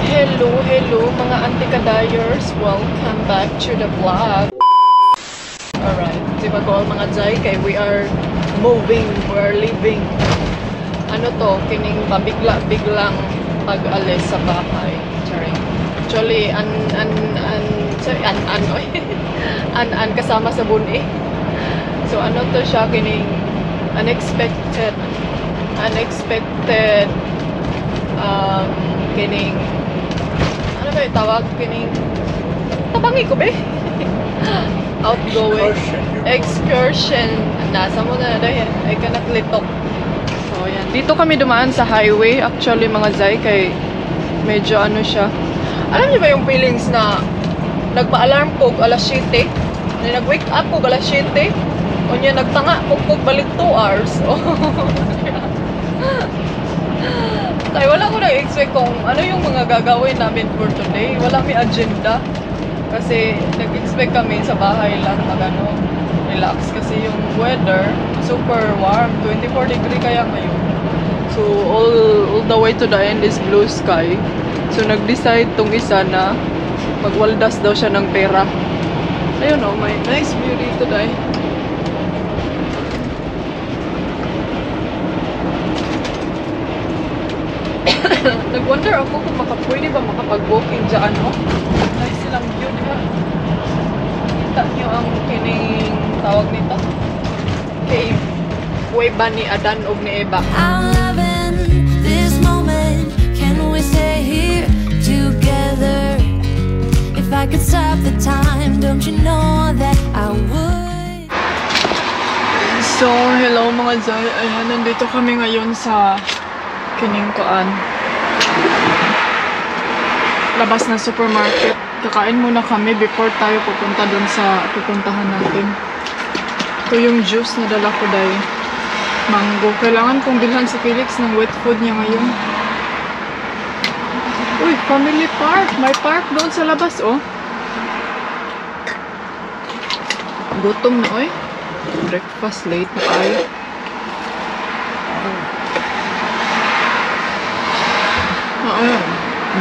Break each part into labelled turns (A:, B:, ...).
A: Hello mga anti-kadayers, welcome back to the vlog. Alright, di ba ko mga jay, kay we are moving, we are leaving. Ano to, kining pabigla-biglang pag-alis sa bahay. Charing. Actually, an kasama sa buni. So ano to siya, kining unexpected kining ano ba yung tawag, kining tabangi ko ba outgoing excursion nasa mo na dahil ay kanaglitok. So yan, dito kami dumaan sa highway actually mga zay, kay medyo ano siya, alam niyo ba yung feelings na nagpa-alarm ko alas 7, nag-wake up ko alas 7 o niya nagtanga ko balik 2 hours. Kaya wala ko na-expect kung ano yung mga gagawin namin for today. Wala may agenda. Kasi nag-expect kami sa bahay lang mag-ano, relax. Kasi yung weather, super warm. 24 degree kaya ngayon. So, all the way to the end is blue sky. So, nag-decide tong isa na magwaldas daw siya ng pera. Ayun o, may nice view dito dahil. Nag-wonder ako kung pwede ba makapag-walking dyan, no? Nice silang view, di ba? Kita nyo ang kining tawag nito? Cave. Kuweba ni Adan o ni Eva.
B: I'm loving this moment. Can we stay here together? If I could stop the time, don't you know that I would?
A: So, hello mga Zay. Ayan, nandito kami ngayon sa kining kuan. Labas na supermarket. Kakain muna kami before tayo pupunta dun sa pupuntahan natin. Ito yung juice na dala ko dahil mango. Kailangan kong bilhan si Felix ng wet food niya ngayon. Uy, family park. May park doon sa labas, oh. Gutom na, oy. Breakfast late na tayo.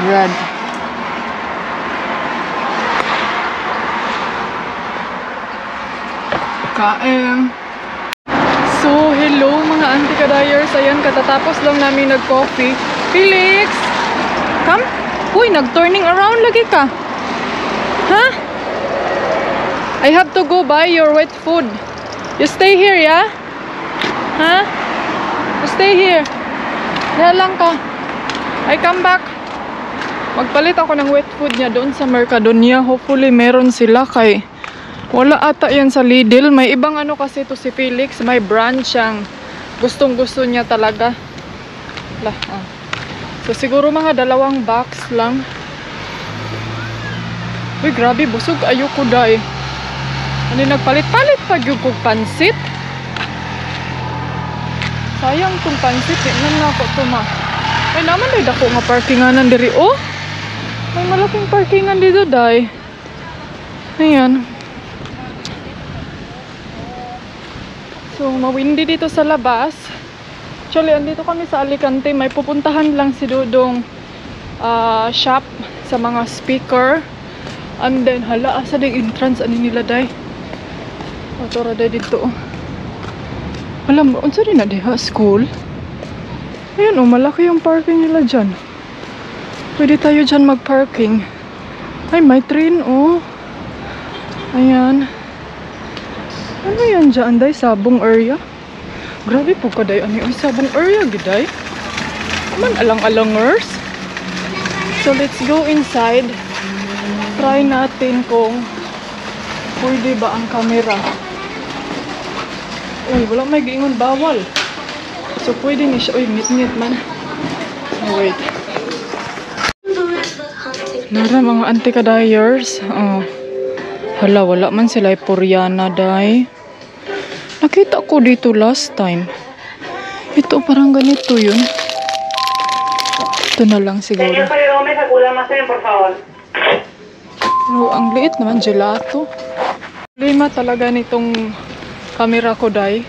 A: Bread. Kain. So, hello mga anti-kadayers. Ayan, katatapos lang namin nag-coffee. Felix! Come? Uy, nag-turning around lagi ka. Huh? I have to go buy your wet food. You stay here, yeah? Huh? You stay here. Diyan lang ka. I come back. Magpalit ako ng wet food niya doon sa Mercadonia. Hopefully meron sila, kay wala ata yan sa Lidl. May ibang ano kasi to si Felix. May brand siyang gustong gusto niya talaga. So siguro mga 2 box lang. Uy, grabe, busog ayoko dai. Ano, nagpalit-palit pag yung pansit. Sayang tong pansit. Tingnan na ako ito, ma. Ay naman dahil ako nga parkinganan diri. Oh, may malaking parkingan dito dahil. Ayan. So, mawindi dito sa labas. Actually, andito kami sa Alicante. May pupuntahan lang si Dudong shop sa mga speaker. And then, hala, asa din entrance ani nila dahil. Otora dahil dito. Alam mo, unsa rin na diha? School? Ayun, oh, malaki yung parking nila dyan. Pwede tayo dyan mag-parking. Ay, may train, oh. Ayan. Ano yan dyan, day? Sabong area? Grabe po ka, day. Ano yung sabong area, giday? Aman, alang-alangers. So, let's go inside. Try natin kung pwede ba ang camera. Uy, wala may giingon bawal. So, pwede ni siya. Uy, ngit-ngit man. Oh, wait. Nara mga anti-kadayers. Oh. Hala, wala man sila Poriana, day. Nakita ko dito last time. Ito, parang ganito yun. Ito na lang siguro. Oh, ang liit naman, gelato. Problema talaga nitong camera ko, day,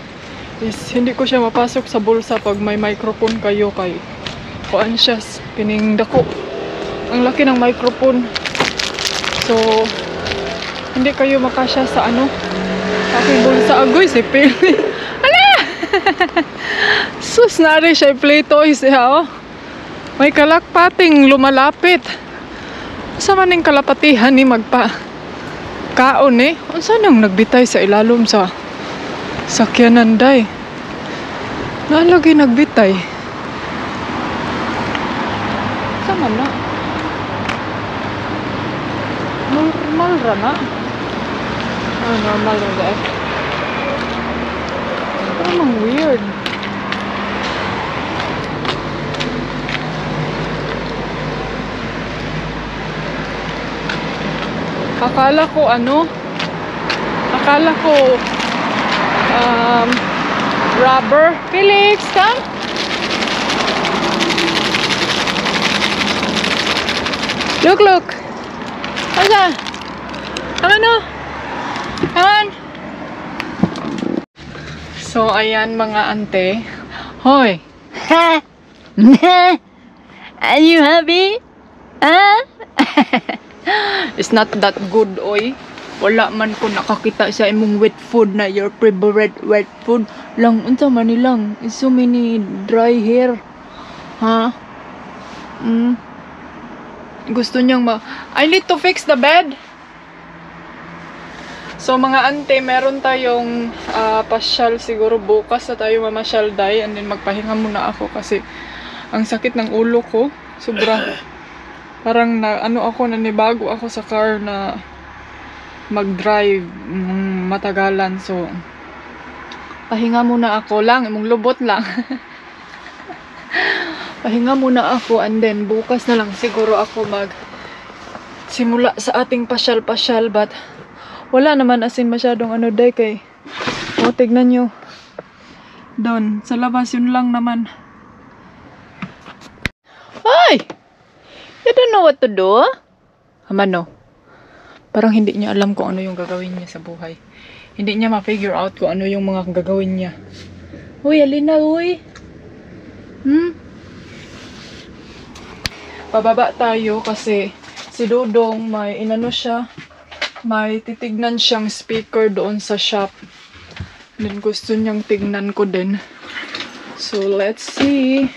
A: is hindi ko siya mapasok sa bulsa pag may microphone kayo, kay kuan siya, kining dako. Ang laki laki ng microphone. So, hindi kayo makasya sa ano. Aking bulsa. Agoy, si Pili. Ala! Sus, nari siya play toys. Oh. May kalakpating lumalapit. Sa maning kalapatihan ni magpa kaon eh. Unsa nang nagbitay sa ilalom sa sakyanan day? Nalagi nagbitay. Sama na. Normal ra na. Normal ra dahil. Parang weird. Akala ko rubber. Felix, come. Look. Asa? Come on. So, ayan mga ante. Hoy.
C: Ha? Are you happy?
A: It's not that good, oy. Wala man ko nakakita sa imong wet food na your favorite wet food. Lang, unsa man nilang. So many dry hair. Ha? Gusto niyang I need to fix the bed. So mga ante, meron tayong pasyal siguro bukas na tayo mamasyal day, and then magpahinga muna ako kasi ang sakit ng ulo ko. Sobra. Parang nanibago ako sa car na mag-drive matagalan. So pahinga muna ako lang, imong lubot lang. Pahinga muna ako, and then bukas na lang siguro ako simula sa ating pasyal-pasyal, but wala naman asin masyadong day kay tignan nyo doon sa labas, yun lang naman.
C: Ay! You don't know what to do?
A: Amano? Parang hindi niya alam kung ano yung gagawin niya sa buhay. Hindi niya ma-figure out kung ano yung mga gagawin niya. Uy, alina, uy. Pababa tayo kasi si Dodong may may titignan siyang speaker doon sa shop. Then gusto niyang tignan ko din. So let's see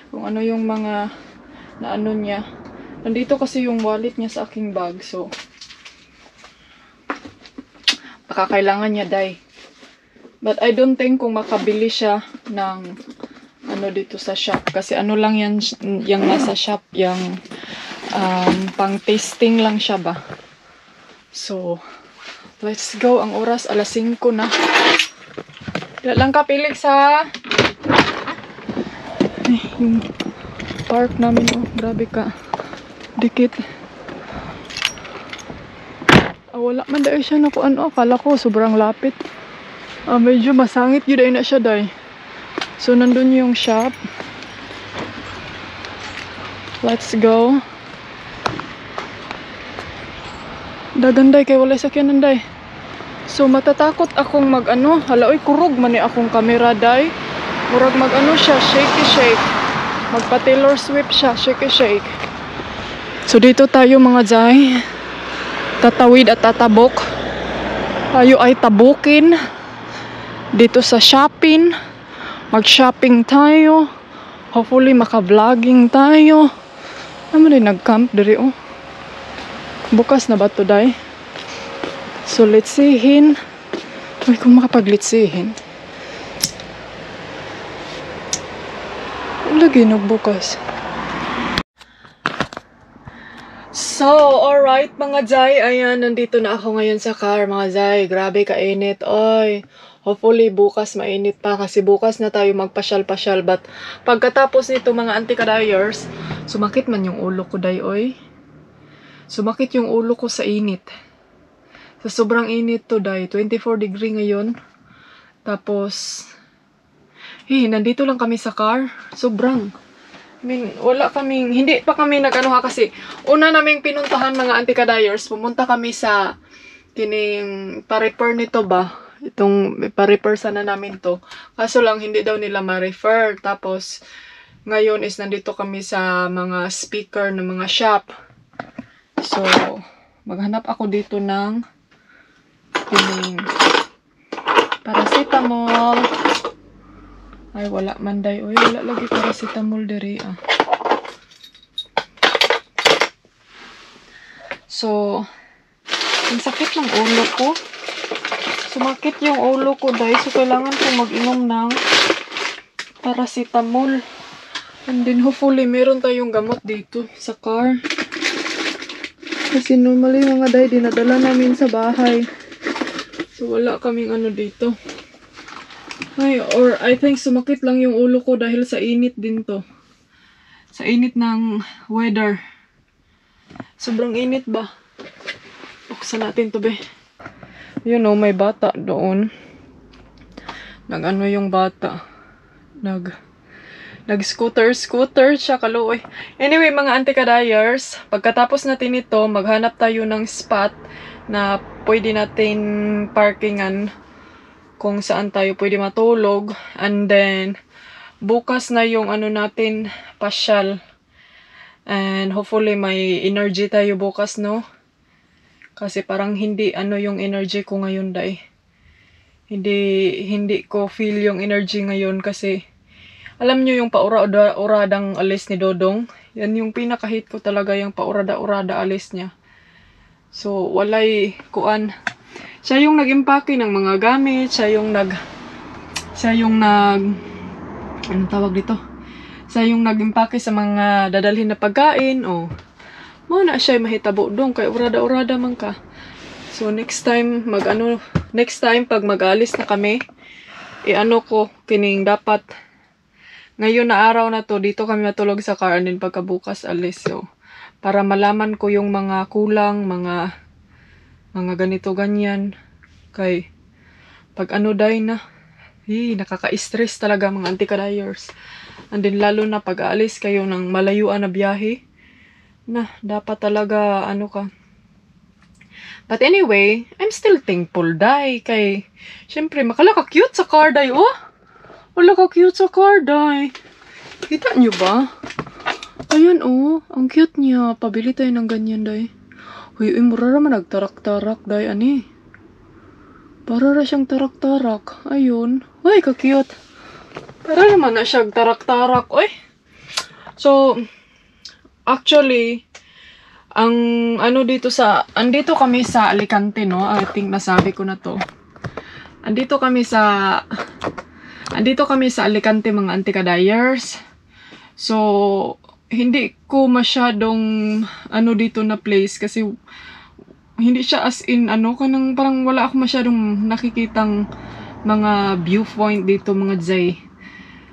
A: kung ano yung mga niya. Nandito kasi yung wallet niya sa aking bag. So baka kailangan niya day. But I don't think kung makabili siya ng dito sa shop. Kasi lang yan yung nasa shop. Yung pang tasting lang siya ba. So, let's go. Ang oras, alas 5 na. Wala lang ka, Felix, ha? Yung park namin, oh. Grabe ka. Dikit. Wala man dahil siya na akala ko, sobrang lapit. Medyo masangit yun dahil na siya dahil. So, nandun yung shop. Let's go. Daganday kay walay sakyanan day. So matatakot akong halaoy kurog man ni akong camera day. Murag siya, shake. Magpa Taylor Swift siya, shake. So dito tayo mga jay. Tatawid at tatabok. Tayo ay tabukin. Dito sa shopping. Mag-shopping tayo. Hopefully maka-vlogging tayo. Naman rin nag-camp diri oh. Bukas na ba to day? So let's see hin. Uy, kung makapag-litsihin. Lagi nagbukas. So, alright mga jay. Ayan, nandito na ako ngayon sa car mga jay. Grabe kainit. Oy, hopefully bukas mainit pa kasi bukas na tayo magpasyal-pasyal. But pagkatapos nito mga anti-kadayers, sumakit man yung ulo ko day oy. Sumakit yung ulo ko sa init. Sa sobrang init to day. 24 degree ngayon. Tapos, nandito lang kami sa car. Sobrang. Wala kaming, hindi pa kami kasi una naming pinuntahan mga anti-kadayers. Pumunta kami sa kining pa-repair nito ba? Itong pa-repair sana namin to. Kaso lang, hindi daw nila ma-refer. Tapos, Ngayon is nandito kami sa mga speaker ng mga shop. So, maghanap ako dito ng kining paracetamol. Ay, wala man day. Uy, wala lagi paracetamol diri ah. So, ang sakit ng ulo ko. Sumakit yung ulo ko day. So, kailangan kong mag-inom ng paracetamol. And then, hopefully, meron tayong gamot dito sa car. Kasi normally mga day, dinadala namin sa bahay. So, wala kaming ano dito. Ay, or I think sumakit lang yung ulo ko dahil sa init din to. Sa init ng weather. Sobrang init ba? Buksan natin to, be. You know, may bata doon. Nag-ano yung bata. Nag-scooter siya, kaluoy. Anyway, mga anti-kadayers, pagkatapos natin ito, maghanap tayo ng spot na pwede natin parkingan kung saan tayo pwede matulog. And then, bukas na yung ano natin, pasyal. And hopefully, may energy tayo bukas, no? Kasi parang hindi ano yung energy ko ngayon, day. Hindi ko feel yung energy ngayon kasi alam nyo yung paura-uradang alis ni Dodong? Yan yung pinaka-hate ko talaga, yung paurada-urada alis niya. So, walay kuan. Siya yung nag-impake ng mga gamit, siya yung anong tawag dito? Siya yung nag-impake sa mga dadalhin na pagkain, o. Muna siya mahitabo dong, kay urada-urada man ka. So, next time, pag mag-alis na kami, i-ano ko, kining dapat, ngayon na araw na to, dito kami matulog sa car, and then pagkabukas alis. So, para malaman ko yung mga kulang, mga ganito, ganyan. Kay, pag ano day na, nakaka-stress talaga mga anti-kadayers. And then, lalo na pag aalis kayo ng malayuan na biyahe, na, dapat talaga, ano ka. But anyway, I'm still thankful, day. Kay, syempre, makalaka-cute sa car, day, oh! Wala ka cute sa car, day. Kita nyo ba? Ayan, oh. Ang cute niya. Pabili tayo ng ganyan, day. Uy, mura naman nagtarak-tarak, day. Ani? Para na siyang tarak-tarak. Ayun. Uy, ka-cute. Para naman na siyang tarak-tarak. Uy. So, actually, ang ano dito andito kami sa Alicante, no? I think nasabi ko na to. Andito kami sa Alicante, mga anti-kadayers. So, hindi ko masyadong ano dito na place kasi hindi siya as in parang wala ako masyadong nakikitang mga viewpoint dito, mga Jay.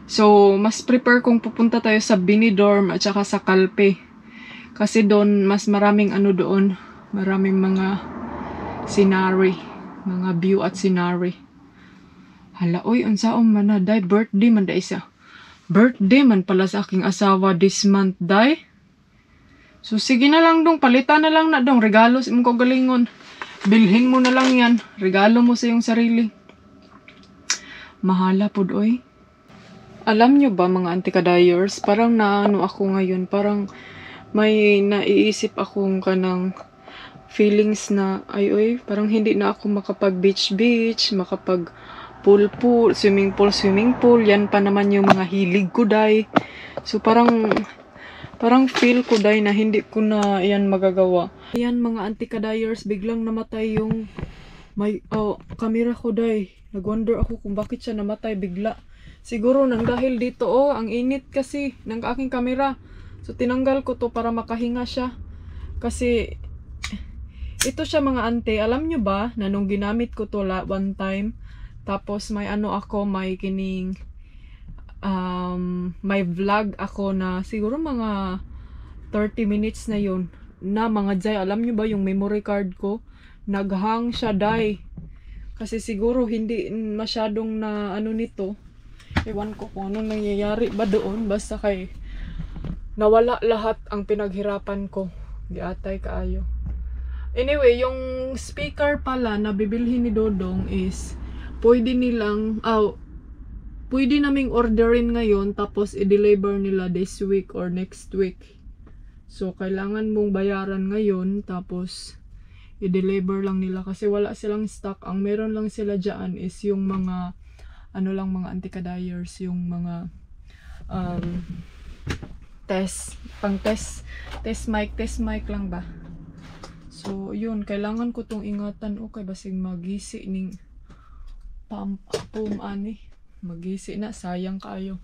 A: So, mas prepare kung pupunta tayo sa Benidorm at saka sa Calpe. Kasi doon, mas maraming doon. Maraming mga scenery. Mga view at scenery. Hala, oy, unsaon man na, day, birthday man da isa. Birthday man pala sa aking asawa this month, day. So, sige na lang dong, palitan na lang na dong, regalo sa imong kagalingon. Bilhin mo na lang yan, regalo mo sa iyong sarili. Mahala pod, oy. Alam nyo ba, mga anti-kadayers, parang naano ako ngayon, parang may naiisip akong kanang feelings na, ay, oy, parang hindi na ako makapag-beach, pool, swimming pool, yan pa naman yung mga hilig ko, day. So, parang feel ko, day, na hindi ko na yan magagawa. Ayan, mga anti-kadayers, biglang namatay yung camera ko, day. Nag-wonder ako kung bakit siya namatay bigla. Siguro nang dahil dito, ang init kasi ng aking camera. So, tinanggal ko to para makahinga siya. Kasi, ito siya, mga ante. Alam nyo ba, na nung ginamit ko to one time, tapos may may kining may vlog ako na siguro mga 30 minutes na yun. Na mga Jay, alam nyo ba yung memory card ko? Naghang siya, day. Kasi siguro hindi masyadong na nito. Ewan ko kung anong nangyayari ba doon. Basta kay nawala lahat ang pinaghirapan ko. Di atay kaayo. Anyway, yung speaker pala na bibilhin ni Dodong is pwede pwede naming orderin ngayon tapos i-deliver nila this week or next week. So kailangan mong bayaran ngayon tapos i-deliver lang nila kasi wala silang stock. Ang meron lang sila dyan is yung mga ano lang, mga anti-ka-dyers, yung mga test mic lang ba. So yun, kailangan ko tong ingatan. Okay, basig magisi ning pump ani. Magisi na, sayang kayo.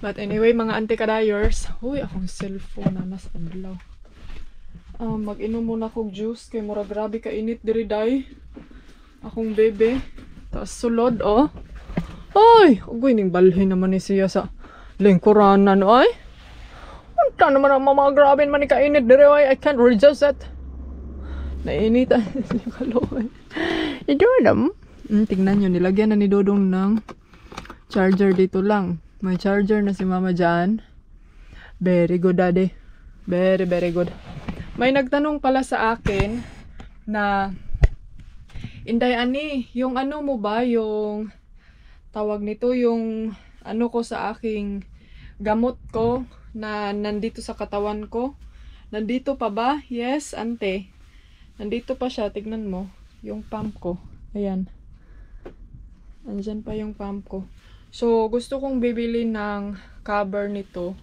A: But anyway, mga anti-ka-dyers, huy, akong cellphone na nasa adlaw. Mag-inom muna kong juice kay mura grabe ka init diri day. Akong bebe. Tapos sulod oh. Ay, ugoy ning balhin naman ni siya sa lingkuranan ay. Unta naman ang mga grabe man ni kainit diri ay. I can't resist it. Nainit yung kaloy. Ito alam. Tingnan nyo, nilagyan na ni Dodong ng charger dito lang. May charger na si Mama dyan. Very good, Daddy. Very, very good. May nagtanong pala sa akin na Inday ani, yung ano mo ba, yung tawag nito, yung ano ko sa aking gamot ko na nandito sa katawan ko. Nandito pa ba? Yes, ante. Nandito pa siya, tignan mo. Yung pump ko. Ayan. Andyan pa yung pump ko. So, gusto kong bibili ng cover nito.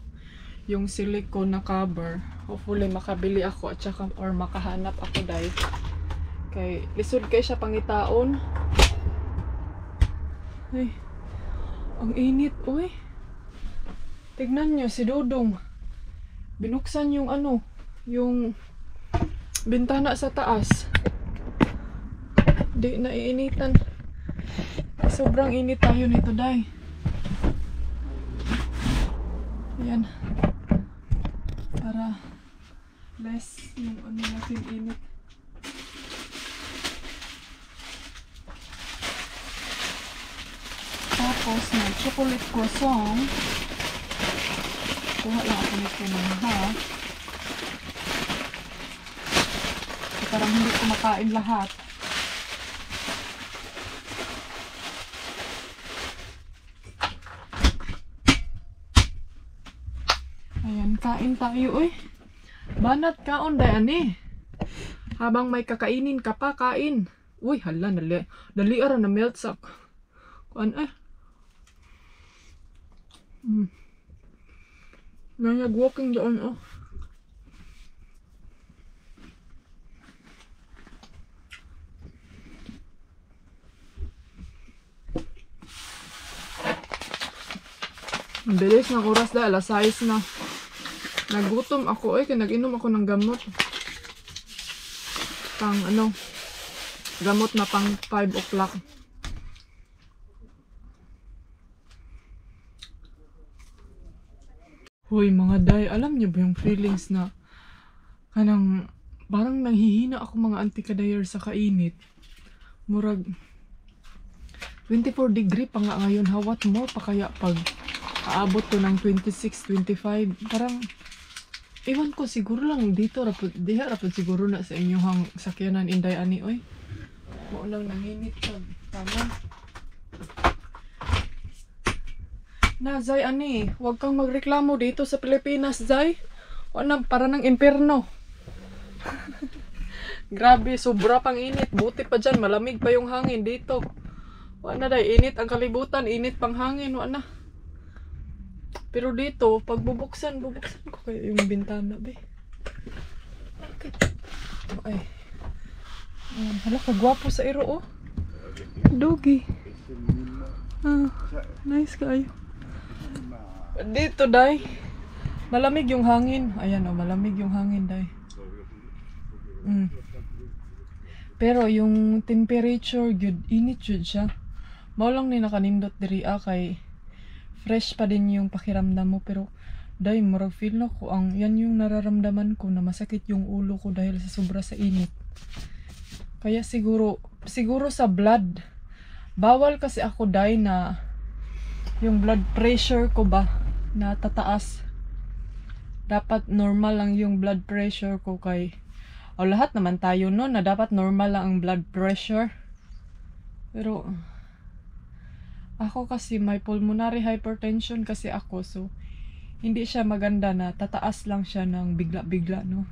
A: Yung silicone na cover. Hopefully, makabili ako at saka, or makahanap ako dahil. Kay, lisod kay siya pangitaon. Ay, ang init, uy. Tignan nyo, si Dodong. Binuksan yung ano, yung bintana sa taas. Di naiinitan. Sobrang init tayo nito, day. Ayan. Para less yung ano natin init. Tapos, may chocolate croissant. Kuha lang ako nito ng half. Parang hindi ko makain lahat. Ayan, kain tayo, uy. Banat kaon, dayani. Habang may kakainin ka pa, kain. Uy, hala, dali ara na melt sa kuan nag-walking doon, oh. Ang bilis ng oras dahil alas 6 na. Nagutom ako kaya nag-inom ako ng gamot. Pang ano, gamot na pang 5 o'clock. Hoy mga day, alam niyo ba yung feelings na kanang parang nanghihina ako mga anti-ka-dyer sa kainit. Murag 24 degree pa nga ngayon, hawat mo pa kaya pag aabot to ng 26, 25, parang ewan ko, siguro lang dito diha rapod siguro na sa inyong sakyanan Inday ani oy. Mo nang nanginit sa tama. Na Zay ani, huwag kang magreklamo dito sa Pilipinas, Zay. Wala para ng impyerno. Grabe, sobra pang init. Buti pa dyan, malamig pa yung hangin dito. Wala na, init ang kalibutan, init pang hangin, wala na. Pero dito, pag bubuksan ko kayo yung bintana, be. Okay. Ay. Hala, kagwapo sa iro, oh. Doggy. Ah, nice kayo. Dito, day. Malamig yung hangin. Ayan, oh, malamig yung hangin, day. Pero yung temperature, good, init yun siya. Mao lang ni nakanindot diri kay fresh pa din yung pakiramdam mo, pero day, murag feel na ko ang yan yung nararamdaman ko na masakit yung ulo ko dahil sa sobra sa init. Kaya siguro sa blood. Bawal kasi ako, day, na yung blood pressure ko ba na tataas. Dapat normal lang yung blood pressure ko kay lahat naman tayo no na dapat normal lang ang blood pressure. Pero Ako kasi may pulmonary hypertension kasi ako, so hindi siya maganda na tataas lang siya ng bigla-bigla, no.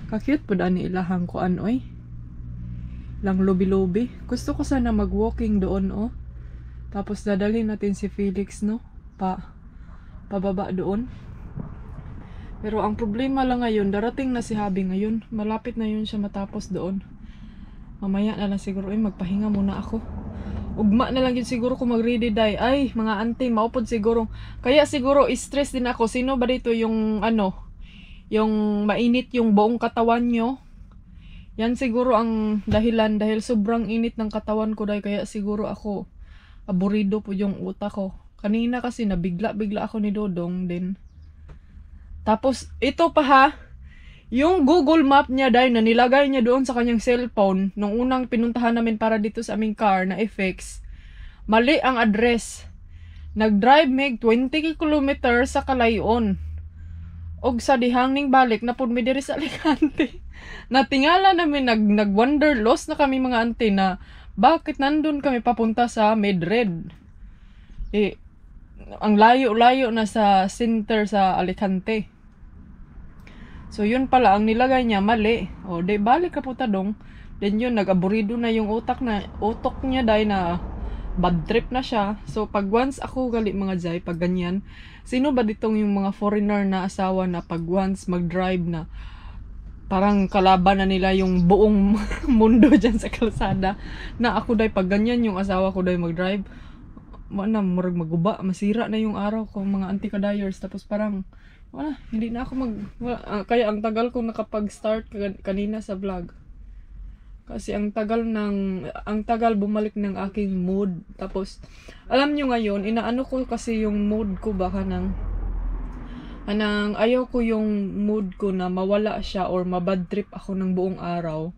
A: Kakute po ni ilahang ko oy. Lang lobi-lobi. Gusto ko sana mag-walking doon, oh. Tapos dadalhin natin si Felix, no, pababa doon. Pero ang problema lang ngayon, darating na si Habi ngayon. Malapit na yun siya matapos doon. Mamaya na lang siguro, magpahinga muna ako. Ugma na lang yun siguro kung mag-ready day. Ay, mga auntie, maupod siguro. Kaya siguro, stress din ako. Sino ba dito yung, yung mainit yung buong katawan nyo? Yan siguro ang dahilan. Dahil sobrang init ng katawan ko, day. Kaya siguro ako, aburido po yung utak ko. Kanina kasi, nabigla-bigla ako ni Dodong din. Tapos, ito pa ha. Yung Google Map niya, day, na nilagay niya doon sa kanyang cellphone, nung unang pinuntahan namin para dito sa aming car na FX, mali ang address. Nag-drive mig 20 km sa Kalayon. Og sa dihangning balik, napod mi diri sa Alicante. Natingala namin, nag-wanderlust na kami mga ante na bakit nandun kami papunta sa Madrid. Ang layo-layo na sa center sa Alicante. So, yun pala, ang nilagay niya, mali. O, de, balik ka po tadong. Then yun, nag-aburido na yung utok niya, dahil na bad trip na siya. So, pag once ako gali mga jay, pag ganyan, sino ba ditong yung mga foreigner na asawa na pag once mag-drive na, parang kalaban na nila yung buong mundo dyan sa kalsada. Na ako dahil, pag ganyan yung asawa ko dahil mag-drive, murag maguba, masira na yung araw ko, mga anti-kadayers. Tapos parang, wala, hindi na ako kaya ang tagal ko nakapag-start kanina sa vlog. Kasi ang tagal bumalik ng aking mood. Tapos, alam nyo ngayon, inaano ko kasi yung mood ko baka ayaw ko yung mood ko na mawala siya or mabad trip ako ng buong araw.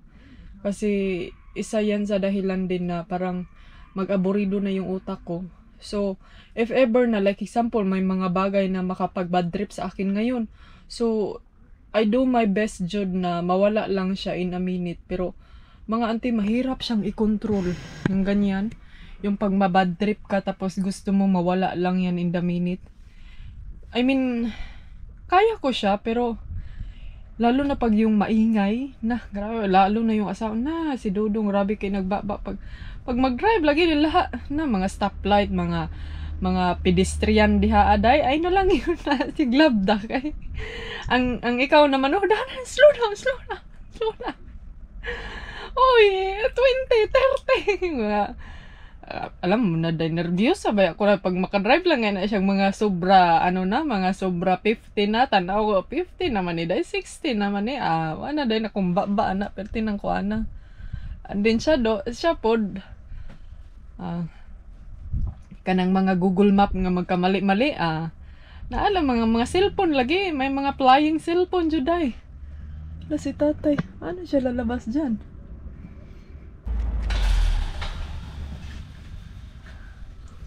A: Kasi, isa yan sa dahilan din na parang mag-aburido na yung utak ko. So, if ever na, like example, may mga bagay na makapag-bad trip sa akin ngayon. So, I do my best, Jud, na mawala lang siya in a minute. Pero, mga auntie, mahirap siyang i-control. Yung ganyan. Yung pag mabad trip ka, tapos gusto mo mawala lang yan in the minute. I mean, kaya ko siya, pero, lalo na pag yung maingay, grabe, lalo na yung asawa, si Dodong, grabe kayo nagbaba, pag mag-drive, lagi nila, mga stoplight, mga pedestrian diha, aday, ay na lang yun na, si Glabda, kay, ang ikaw naman, dahan, slow down, oy, 20, 30, alam mo na, nervyos sabay ako na pag makadrive lang na siyang mga sobra, mga sobra 50 na, tanaw ko, 50 naman ni, 60 naman ni, wala dahil na kumbaba, perti ng kuana. And then siya pod, kanang mga Google Map nga magkamali-mali, na alam, mga cellphone lagi, may mga flying cellphone, juday. Wala si tatay, ano siya lalabas dyan?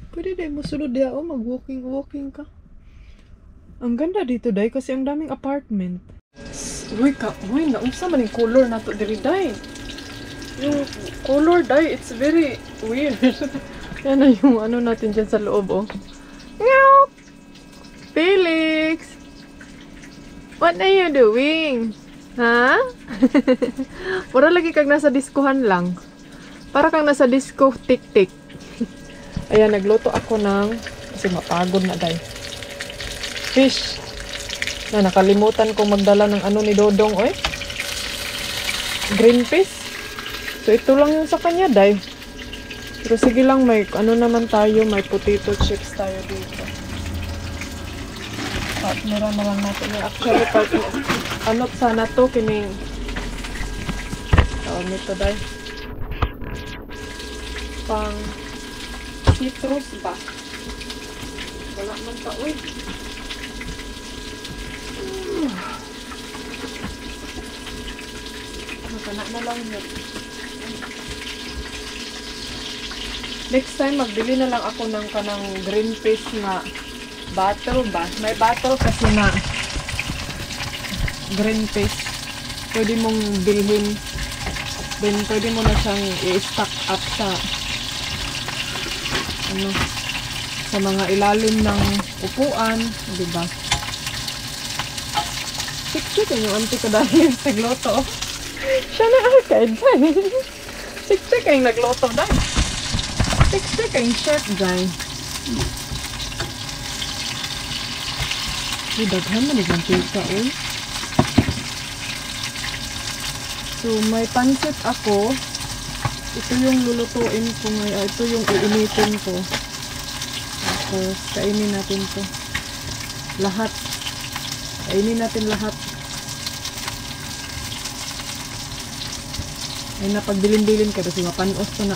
A: Pwede dahil mo sunod diya, mag-walking ka. Ang ganda dito, day, kasi ang daming apartment. Uy, naunsa man yung color na to diri, day. Yung color, day, it's very weird. Yan na yung natin dyan sa loob, oh. Meow! Felix! What are you doing? Ha? Para lagi kang nasa diskohan lang. Para kang nasa disco tik-tik. Ayan, nagluto ako kasi mapagod na, day. Fish. Na nakalimutan kong magdala ng ni Dodong, oy. Green peas. So, ito lang yung sa kanya, day. Pero sige lang, may naman tayo, may potato chips tayo dito. Partnera na lang natin. Actually, sana to, kining tawag nito, day. Pang citrus ba? Wala man pa, uy. Nakana na lang yun. Next time, magbili na lang ako ng kanang green peas na bottle ba? May bottle kasi na green peas. Pwede mong bilhin. Then, pwede mo na siyang i-stock up sa sa mga ilalim ng upuan, di ba? Siksik yung auntie ko dahil nagloto. Siya na arcade dahil. Siksik yung nagloto dahil. Siksik yung chef dahil. Daghan man yung pizza, eh. So, may pansit ako. Ito yung lulutuin ko ngayon. Ito yung iinitin ko. Tapos, kainin natin to. Lahat. Kainin natin lahat. Ay, napagbilin-bilin ka. Kasi mapanos to na.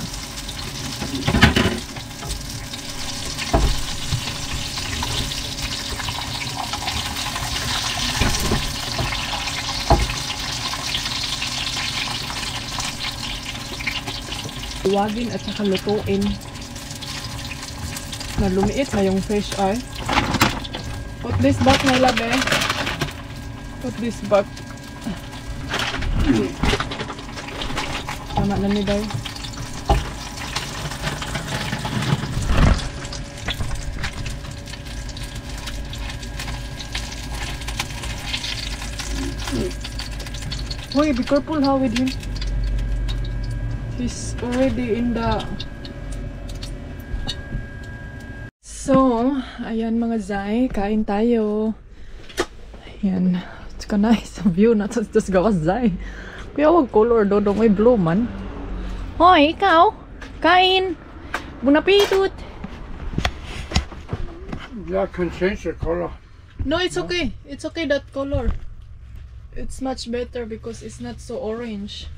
A: Iwagin at saka lutuin na lumiit na yung fish ay. Put this back, my love, eh. Put this back. Tama na ni Day. Hoy, be careful how with him. He's already in the... So, ayan mga Zay, kain tayo. Ayan. It's ka nice view na to gawas Zay. Kuya, wag color dodong may blue man.
C: Hoy, ikaw. Kain. Bunapitut.
D: Yeah, I can change the color.
A: No, it's okay. It's okay that color. It's much better because it's not so orange.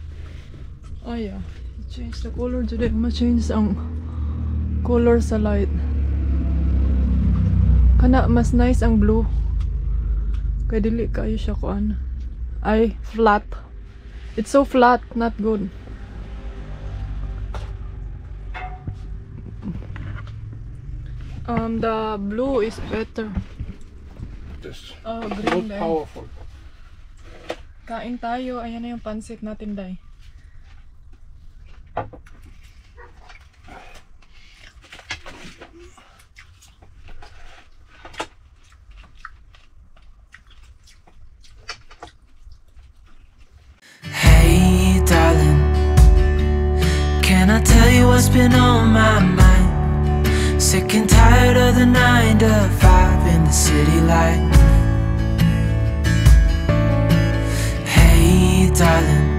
A: Oh yeah. Change the color today. Ma-change ang color sa light. Kana mas nice ang blue. Kaya dili kayo siya kuan. Ay, flat. It's so flat, not good. The blue is better.
D: This
A: Oh,
D: more
A: green din.
D: powerful.
A: Kain tayo. Ayan na yung pansit natin, Day.
E: Hey, darling, can I tell you what's been on my mind? Sick and tired of the 9 to 5 in the city life. Hey, darling,